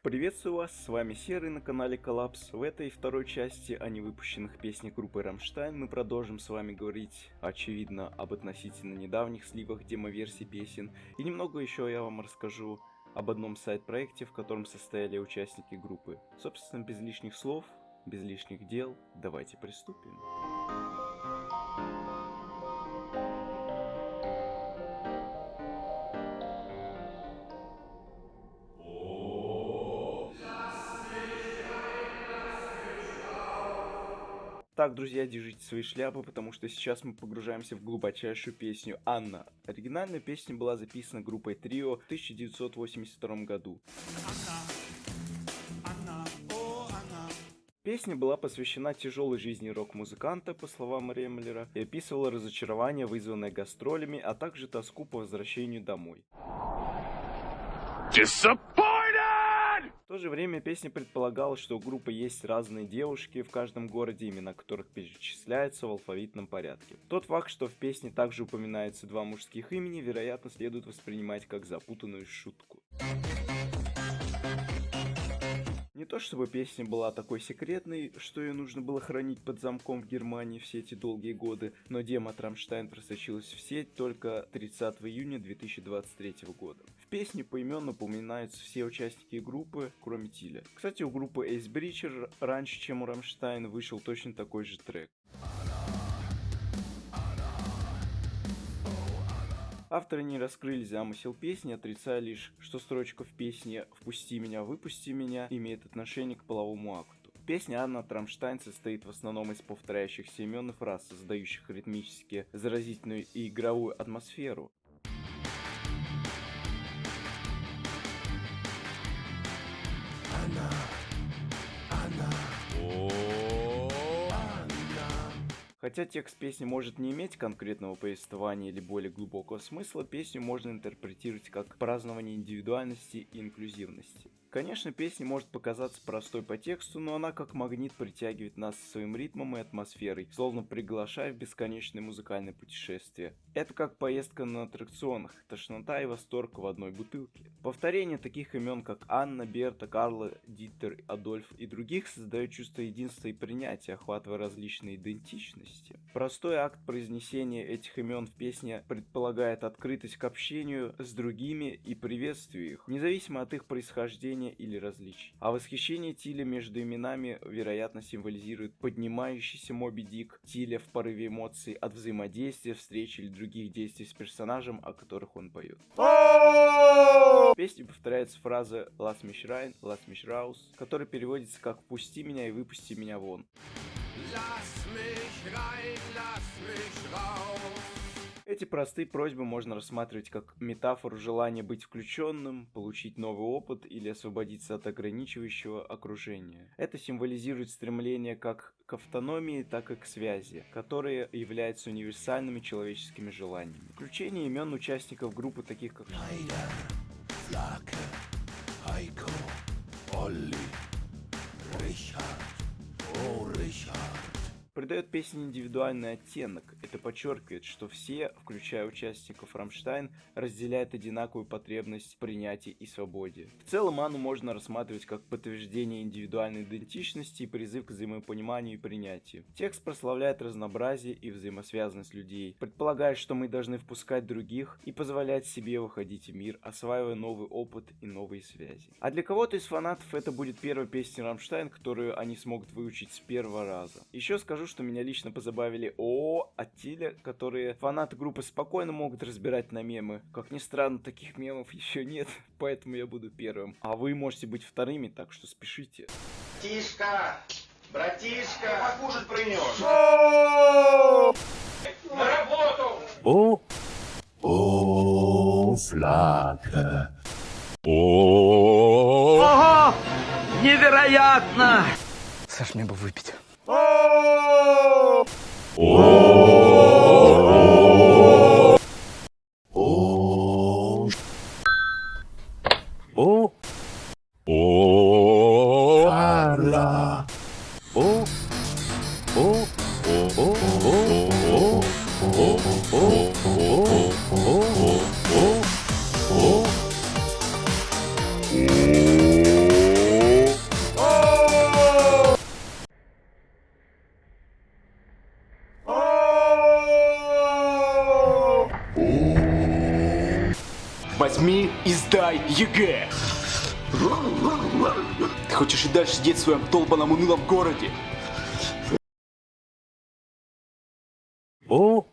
Приветствую вас, с вами Серый на канале Коллапс. В этой второй части о невыпущенных песнях группы Рамштайн мы продолжим с вами говорить, очевидно, об относительно недавних сливах демо-версий песен. И немного еще я вам расскажу об одном сайт-проекте, в котором состояли участники группы. Собственно, без лишних слов, без лишних дел, давайте приступим. Так, друзья, держите свои шляпы, потому что сейчас мы погружаемся в глубочайшую песню «Анна». Оригинальная песня была записана группой Трио в 1982 году. Песня была посвящена тяжелой жизни рок-музыканта, по словам Ремлера, и описывала разочарование, вызванное гастролями, а также тоску по возвращению домой. В то же время песня предполагала, что у группы есть разные девушки в каждом городе, имена которых перечисляются в алфавитном порядке. Тот факт, что в песне также упоминаются два мужских имени, вероятно, следует воспринимать как запутанную шутку. Не то чтобы песня была такой секретной, что ее нужно было хранить под замком в Германии все эти долгие годы, но демо от Рамштайн просочилась в сеть только 30 июня 2023 года. В песне поименно упоминаются все участники группы, кроме Тиля. Кстати, у группы Ace Breacher раньше, чем у Рамштайн, вышел точно такой же трек. Авторы не раскрыли замысел песни, отрицая лишь, что строчка в песне «Впусти меня, выпусти меня» имеет отношение к половому акту. Песня Анна от Рамштайн состоит в основном из повторяющихся имен и фраз, создающих ритмически заразительную и игровую атмосферу. Хотя текст песни может не иметь конкретного повествования или более глубокого смысла, песню можно интерпретировать как празднование индивидуальности и инклюзивности. Конечно, песня может показаться простой по тексту, но она как магнит притягивает нас своим ритмом и атмосферой, словно приглашая в бесконечное музыкальное путешествие. Это как поездка на аттракционах, тошнота и восторг в одной бутылке. Повторение таких имен, как Анна, Берта, Карла, Дитер, Адольф и других создает чувство единства и принятия, охватывая различные идентичности. Простой акт произнесения этих имен в песне предполагает открытость к общению с другими и приветствию их, независимо от их происхождения или различий. А восхищение Тиля между именами, вероятно, символизирует поднимающийся Моби Дик Тиля в порыве эмоций от взаимодействия, встречи или других действий с персонажем, о которых он поет. В песне повторяется фраза «Lass mich rein, lass mich raus», которая переводится как «Впусти меня и выпусти меня вон». Эти простые просьбы можно рассматривать как метафору желания быть включенным, получить новый опыт или освободиться от ограничивающего окружения. Это символизирует стремление как к автономии, так и к связи, которые являются универсальными человеческими желаниями. Включение имен участников группы, таких как Flake, Heiko, Olli, Richard, Richard, придает песне индивидуальный оттенок. Это подчеркивает, что все, включая участников Рамштайн, разделяют одинаковую потребность в принятии и свободе. В целом Анну можно рассматривать как подтверждение индивидуальной идентичности и призыв к взаимопониманию и принятию. Текст прославляет разнообразие и взаимосвязанность людей, предполагает, что мы должны впускать других и позволять себе выходить в мир, осваивая новый опыт и новые связи. А для кого-то из фанатов это будет первая песня Рамштайн, которую они смогут выучить с первого раза. Еще скажу, что меня лично позабавили от Тиля, которые фанаты группы спокойно могут разбирать на мемы. Как ни странно, таких мемов еще нет, поэтому я буду первым. А вы можете быть вторыми, так что спешите. Тишка, братишка, покушать принес. На работу! Flake. Ого! Невероятно! Саш, мне бы выпить. Carla. Сдай ЕГЭ! Ты хочешь и дальше сидеть в своем долбаном унылом городе? О!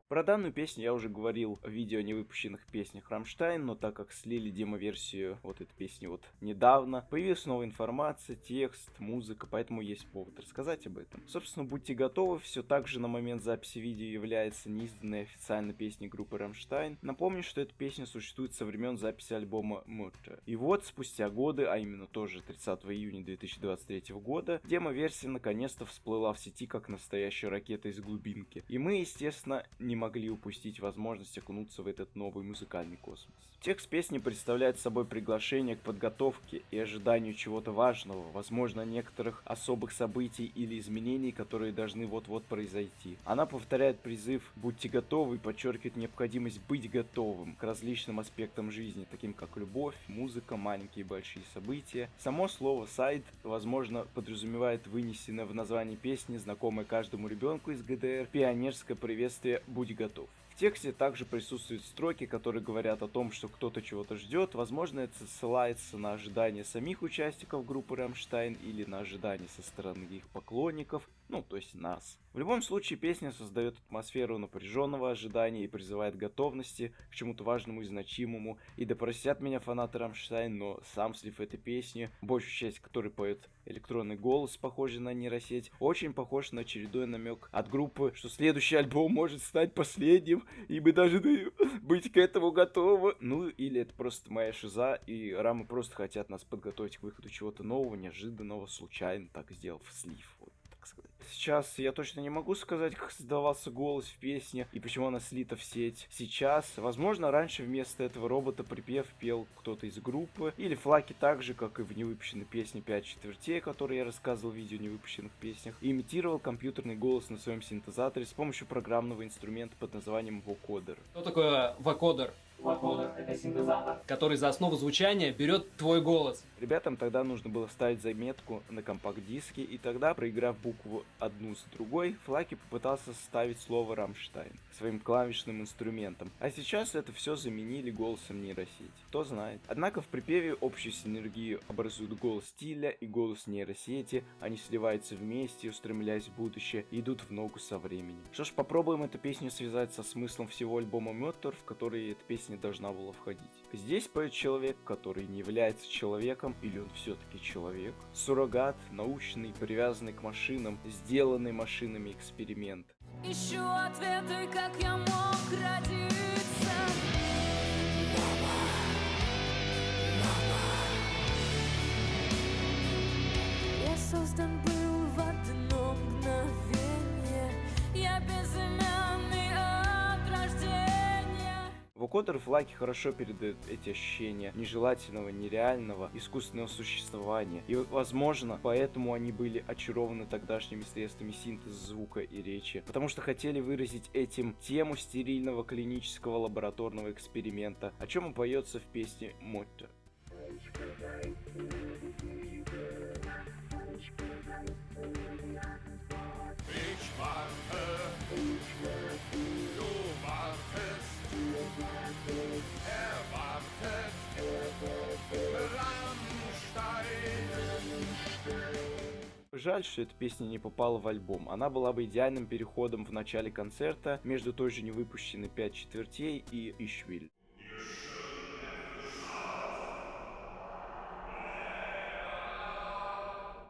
Про данную песню я уже говорил в видео о невыпущенных песнях Рамштайн, но так как слили демо-версию вот этой песни вот недавно, появилась новая информация, текст, музыка, поэтому есть повод рассказать об этом. Собственно, будьте готовы, все так же на момент записи видео является неизданной официальной песней группы Рамштайн. Напомню, что эта песня существует со времен записи альбома Mutter. И вот, спустя годы, а именно тоже 30 июня 2023 года, демо-версия наконец-то всплыла в сети как настоящая ракета из глубинки. И мы, естественно, не могли упустить возможность окунуться в этот новый музыкальный космос. Текст песни представляет собой приглашение к подготовке и ожиданию чего-то важного, возможно, некоторых особых событий или изменений, которые должны вот-вот произойти. Она повторяет призыв «Будьте готовы» и подчеркивает необходимость быть готовым к различным аспектам жизни, таким как любовь, музыка, маленькие и большие события. Само слово «сайд», возможно, подразумевает вынесенное в названии песни, знакомое каждому ребенку из ГДР, пионерское приветствие «Будь готов». В тексте также присутствуют строки, которые говорят о том, что кто-то чего-то ждет. Возможно, это ссылается на ожидания самих участников группы Рамштайн или на ожидания со стороны их поклонников, ну, то есть нас. В любом случае, песня создает атмосферу напряженного ожидания и призывает к готовности к чему-то важному и значимому. И да простят меня фанаты Рамштайн, но сам слив этой песни, большую часть которой поет электронный голос, похожий на нейросеть, очень похож на очередной намек от группы, что следующий альбом может стать последним, и мы должны быть к этому готовы. Ну, или это просто моя шиза, и рамы просто хотят нас подготовить к выходу чего-то нового, неожиданного, случайно, так сделав слив, вот, так сказать. Сейчас я точно не могу сказать, как создавался голос в песне и почему она слита в сеть. Сейчас, возможно, раньше вместо этого робота припев пел кто-то из группы, или Флаки так же, как и в невыпущенной песне 5 четвертей, о которой я рассказывал в видео о невыпущенных песнях, и имитировал компьютерный голос на своем синтезаторе с помощью программного инструмента под названием вокодер. Что такое вокодер? Вокодер — это синтезатор, Который за основу звучания берет твой голос. Ребятам тогда нужно было ставить заметку на компакт-диске, и тогда, проиграв букву одну с другой, Флаки попытался составить слово «Рамштайн» своим клавишным инструментом. А сейчас это все заменили голосом нейросети. Кто знает. Однако в припеве общую синергию образуют голос стиля и голос нейросети. Они сливаются вместе, устремляясь в будущее, и идут в ногу со временем. Что ж, попробуем эту песню связать со смыслом всего альбома Mutter, в который эта песня должна была входить. Здесь поет человек, который не является человеком, или он все-таки человек. Суррогат, научный, привязанный к машинам, сделанный машинами эксперимент. Ищу ответы, как я мог родиться. Я создан был в одно мгновение. Я безымянный от рождения. Вокодер и Флаки хорошо передают эти ощущения нежелательного, нереального, искусственного существования. И, возможно, поэтому они были очарованы тогдашними средствами синтеза звука и речи. Потому что хотели выразить этим тему стерильного клинического лабораторного эксперимента, о чем и поется в песне Mutter. Ich warte, du wartest, erwartet, Rammstein. Жаль, что эта песня не попала в альбом. Она была бы идеальным переходом в начале концерта между той же невыпущенной 5 четвертей и Ich will.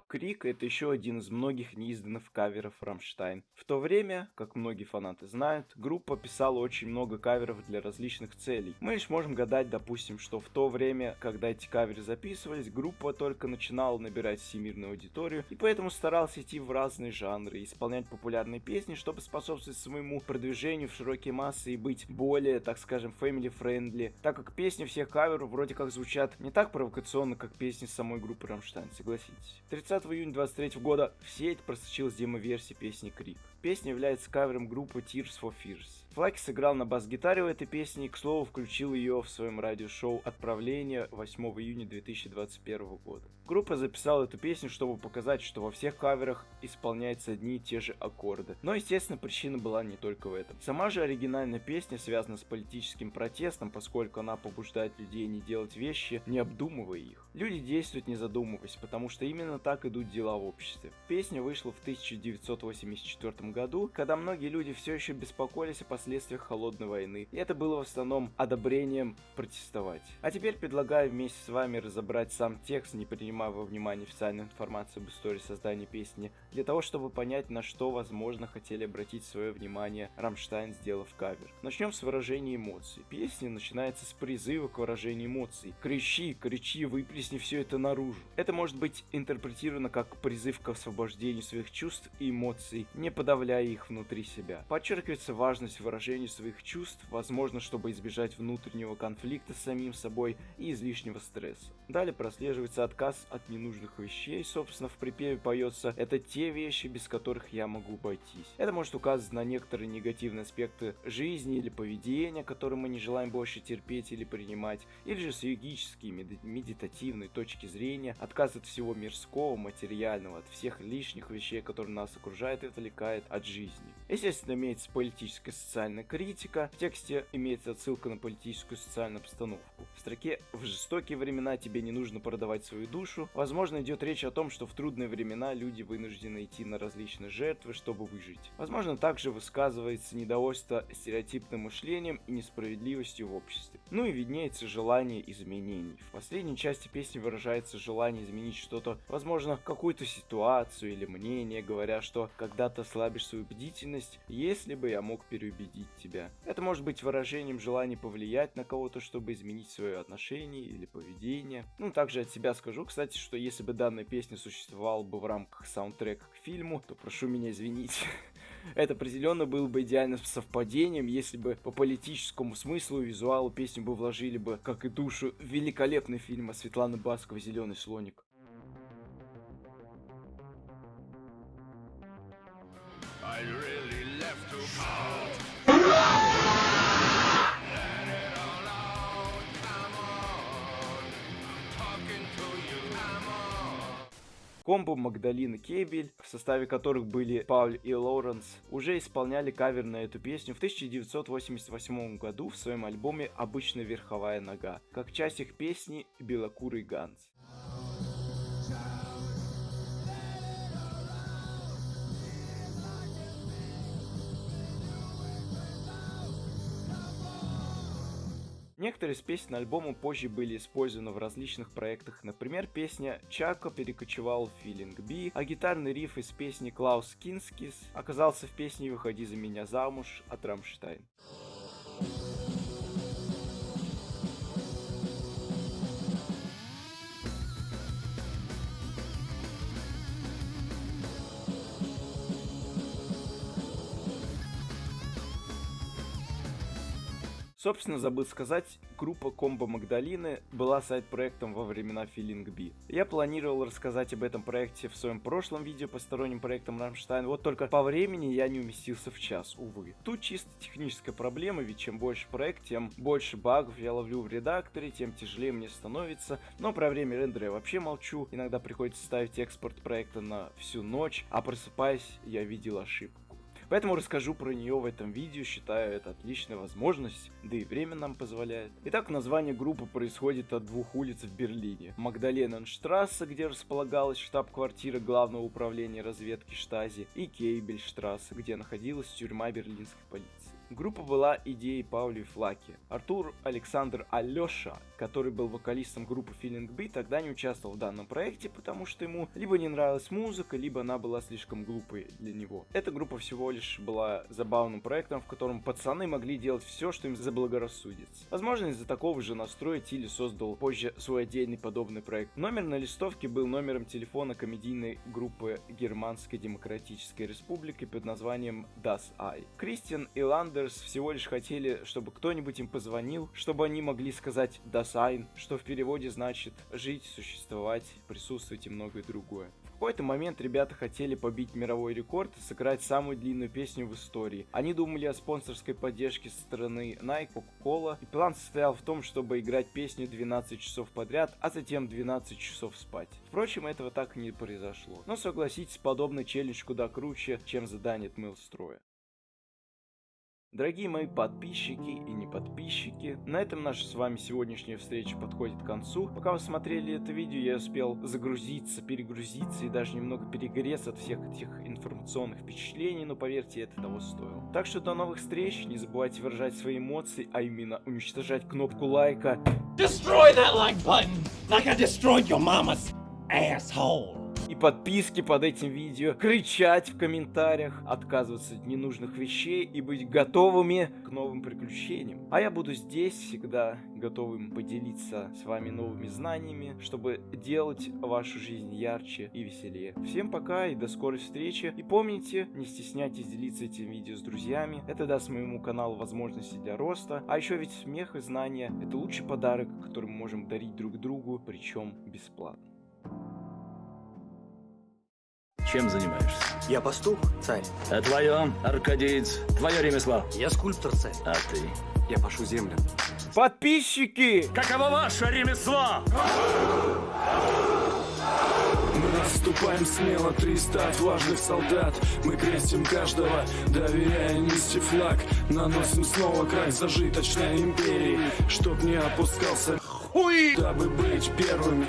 Крик — это еще один из многих неизданных каверов Рамштайн. В то время, как многие фанаты знают, группа писала очень много каверов для различных целей. Мы лишь можем гадать, допустим, что в то время, когда эти каверы записывались, группа только начинала набирать всемирную аудиторию, и поэтому старалась идти в разные жанры и исполнять популярные песни, чтобы способствовать своему продвижению в широкие массы и быть более, так скажем, family-friendly, так как песни всех каверов вроде как звучат не так провокационно, как песни самой группы Рамштайн, согласитесь. 30 июня 2023 года в сеть просочилась демо-версия песни «Крик». Песня является кавером группы Tears for Fears. Флаки сыграл на бас-гитаре в этой песне и, к слову, включил ее в своем радиошоу «Отправление» 8 июня 2021 года. Группа записала эту песню, чтобы показать, что во всех каверах исполняются одни и те же аккорды. Но, естественно, причина была не только в этом. Сама же оригинальная песня связана с политическим протестом, поскольку она побуждает людей не делать вещи, не обдумывая их. Люди действуют не задумываясь, потому что именно так идут дела в обществе. Песня вышла в 1984 году, когда многие люди все еще беспокоились о последствиях холодной войны, и это было в основном одобрением протестовать. А теперь предлагаю вместе с вами разобрать сам текст, не принимая во внимание официальную информацию об истории создания песни, для того, чтобы понять, на что, возможно, хотели обратить свое внимание Рамштайн, сделав кавер. Начнем с выражения эмоций. Песня начинается с призыва к выражению эмоций. Кричи, кричи, выплесни все это наружу. Это может быть интерпретировано как призыв к освобождению своих чувств и эмоций, не подавляя их внутри себя. Подчеркивается важность выражения своих чувств, возможно, чтобы избежать внутреннего конфликта с самим собой и излишнего стресса. Далее прослеживается отказ от ненужных вещей, собственно, в припеве поется: это те вещи, без которых я могу обойтись. Это может указывать на некоторые негативные аспекты жизни или поведения, которые мы не желаем больше терпеть или принимать, или же с йогической, медитативной точки зрения отказ от всего мирского, материального, от всех лишних вещей, которые нас окружают и отвлекают от жизни. Естественно, имеется политическая и социальная критика, в тексте имеется отсылка на политическую и социальную обстановку. В строке «В жестокие времена тебе не нужно продавать свою душу», возможно, идет речь о том, что в трудные времена люди вынуждены идти на различные жертвы, чтобы выжить. Возможно, также высказывается недовольство стереотипным мышлением и несправедливостью в обществе. Ну и виднеется желание изменений. В последней части песни выражается желание изменить что-то, возможно, какую-то ситуацию или мнение, говоря, что когда-то ослабишь свою бдительность, если бы я мог переубедить тебя. Это может быть выражением желания повлиять на кого-то, чтобы изменить свое отношение или поведение. Ну, также от себя скажу, кстати, что если бы данная песня существовала бы в рамках саундтрека к фильму, то прошу меня извинить. Это определенно было бы идеальным совпадением, если бы по политическому смыслу и визуалу песню бы вложили бы, как и душу, в великолепный фильм от Светланы Басковой «Зеленый слоник». I really left to shout. Let it all out, come on. I'm talking to you, come on. Комбо Магдалины Кебель, в составе которых были Пауль и Лоуренс, уже исполняли кавер на эту песню в 1988 году в своем альбоме «Обычная верховая нога», как часть их песни «Белокурый Ганс». Некоторые из песен альбома позже были использованы в различных проектах, например, песня «Чако» перекочевал в Feeling B, а гитарный риф из песни «Клаус Кинскис» оказался в песне «Выходи за меня замуж» от Рамштайн. Собственно, забыл сказать, группа Комбо Магдалины была сайд-проектом во времена Feeling B. Я планировал рассказать об этом проекте в своем прошлом видео по сторонним проектам Рамштайн, вот только по времени я не уместился в час, увы. Тут чисто техническая проблема, ведь чем больше проект, тем больше багов я ловлю в редакторе, тем тяжелее мне становится. Но про время рендера я вообще молчу, иногда приходится ставить экспорт проекта на всю ночь, а просыпаясь, я видел ошибку. Поэтому расскажу про нее в этом видео, считаю это отличная возможность, да и время нам позволяет. Итак, название группы происходит от двух улиц в Берлине. Магдалененштрассе, где располагалась штаб-квартира Главного управления разведки Штази, и Кейбельштрассе, где находилась тюрьма берлинской полиции. Группа была идеей Пауля и Флаки. Артур Александр Алеша, который был вокалистом группы Feeling B, тогда не участвовал в данном проекте, потому что ему либо не нравилась музыка, либо она была слишком глупой для него. Эта группа всего лишь была забавным проектом, в котором пацаны могли делать все, что им заблагорассудится. Возможно, из-за такого же настроя Тилли создал позже свой отдельный подобный проект. Номер на листовке был номером телефона комедийной группы Германской Демократической Республики под названием Das Ei. Кристиан и Ландерс всего лишь хотели, чтобы кто-нибудь им позвонил, чтобы они могли сказать Das Ein, что в переводе значит жить, существовать, присутствовать и многое другое. В В какой-то момент ребята хотели побить мировой рекорд и сыграть самую длинную песню в истории. Они думали о спонсорской поддержке со стороны Nike, Coca-Cola, и план состоял в том, чтобы играть песню 12 часов подряд, а затем 12 часов спать. Впрочем, этого так и не произошло. Но согласитесь, подобный челлендж куда круче, чем задание от Mail.Stroy. Дорогие мои подписчики и не подписчики, на этом наша с вами сегодняшняя встреча подходит к концу. Пока вы смотрели это видео, я успел загрузиться, перегрузиться и даже немного перегореться от всех этих информационных впечатлений, но поверьте, это того стоило. Так что до новых встреч, не забывайте выражать свои эмоции, а именно уничтожать кнопку лайка. Destroy that like button, like I destroyed your mama's asshole. И подписки под этим видео, кричать в комментариях, отказываться от ненужных вещей и быть готовыми к новым приключениям. А я буду здесь всегда готовым поделиться с вами новыми знаниями, чтобы делать вашу жизнь ярче и веселее. Всем пока и до скорой встречи. И помните, не стесняйтесь делиться этим видео с друзьями. Это даст моему каналу возможности для роста. А еще ведь смех и знания — это лучший подарок, который мы можем дарить друг другу, причем бесплатно. Чем занимаешься? Я пастух, царь. А твое, аркадиец, твое ремесло? Я скульптор, царь. А ты? Я пашу землю. Подписчики! Каково ваше ремесло? Мы наступаем смело, 300 отважных солдат. Мы крестим каждого, доверяя нести флаг. Наносим снова край зажиточной империи, чтоб не опускался хуй, дабы быть первыми.